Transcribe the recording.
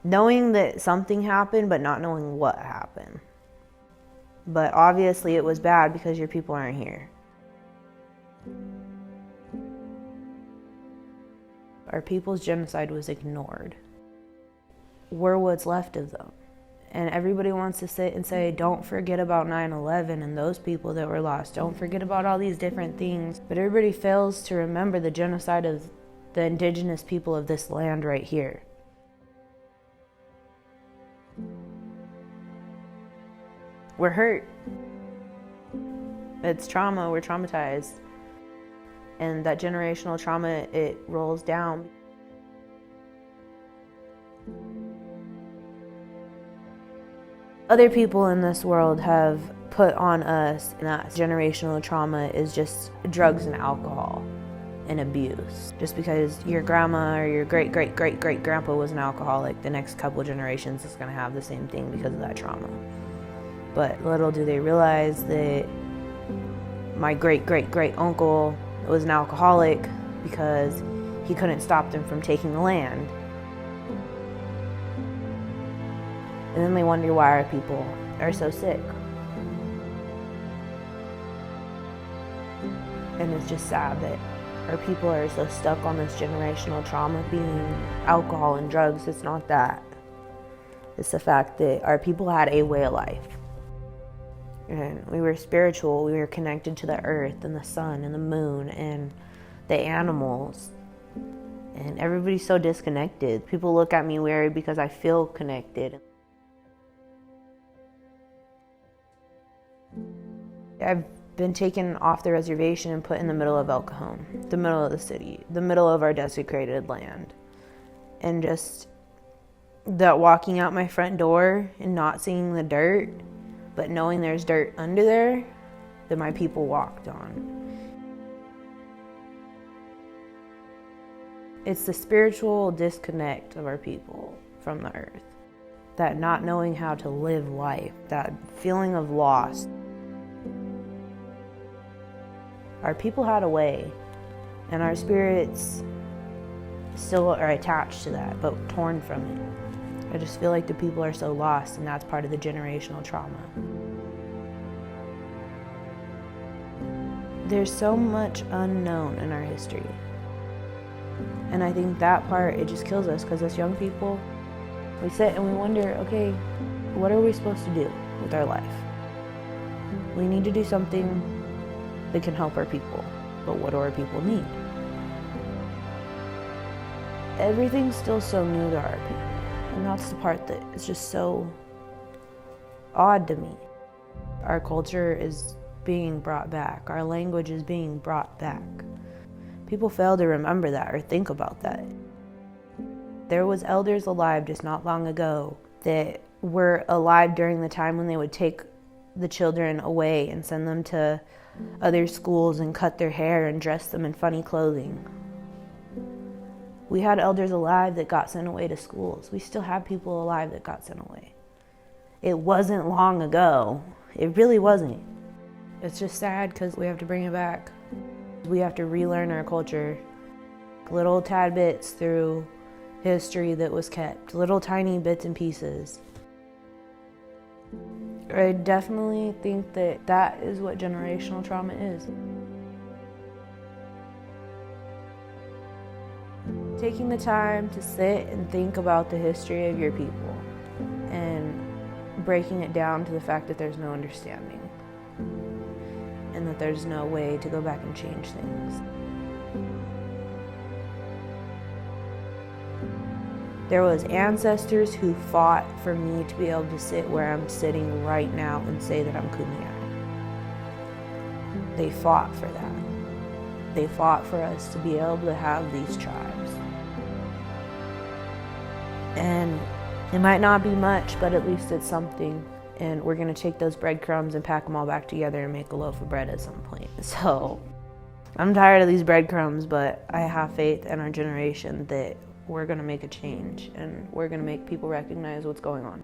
Knowing that something happened, but not knowing what happened. But obviously it was bad because your people aren't here. Our people's genocide was ignored. We're what's left of them. And everybody wants to sit and say, don't forget about 9/11 and those people that were lost. Don't forget about all these different things. But everybody fails to remember the genocide of the indigenous people of this land right here. We're hurt. It's trauma, we're traumatized. And that generational trauma, it rolls down. Other people in this world have put on us that generational trauma is just drugs and alcohol and abuse. Just because your grandma or your great-great-great-great-grandpa was an alcoholic, the next couple generations is going to have the same thing because of that trauma. But little do they realize that my great-great-great-uncle was an alcoholic because he couldn't stop them from taking the land. And then they wonder why our people are so sick. And it's just sad that our people are so stuck on this generational trauma being alcohol and drugs. It's not that. It's the fact that our people had a way of life. And we were spiritual. We were connected to the earth and the sun and the moon and the animals. And everybody's so disconnected. People look at me weird because I feel connected. I've been taken off the reservation and put in the middle of El Cajon, the middle of the city, the middle of our desecrated land. And just that walking out my front door and not seeing the dirt, but knowing there's dirt under there that my people walked on. It's the spiritual disconnect of our people from the earth. That not knowing how to live life, that feeling of loss. Our people had a way, and our spirits still are attached to that, but torn from it. I just feel like the people are so lost, and that's part of the generational trauma. There's so much unknown in our history. And I think that part, it just kills us, because as young people, we sit and we wonder, okay, what are we supposed to do with our life? We need to do something that can help our people, but what do our people need? Everything's still so new to our people, and that's the part that is just so odd to me. Our culture is being brought back. Our language is being brought back. People fail to remember that or think about that. There was elders alive just not long ago that were alive during the time when they would take the children away and send them to other schools and cut their hair and dress them in funny clothing. We had elders alive that got sent away to schools. We still have people alive that got sent away. It wasn't long ago. It really wasn't. It's just sad because we have to bring it back. We have to relearn our culture. Little tad bits through history that was kept. Little tiny bits and pieces. I definitely think that that is what generational trauma is. Taking the time to sit and think about the history of your people and breaking it down to the fact that there's no understanding and that there's no way to go back and change things. There was ancestors who fought for me to be able to sit where I'm sitting right now and say that I'm Kumeyaay. They fought for that. They fought for us to be able to have these tribes. And it might not be much, but at least it's something. And we're gonna take those breadcrumbs and pack them all back together and make a loaf of bread at some point. So I'm tired of these breadcrumbs, but I have faith in our generation that we're gonna make a change and we're gonna make people recognize what's going on.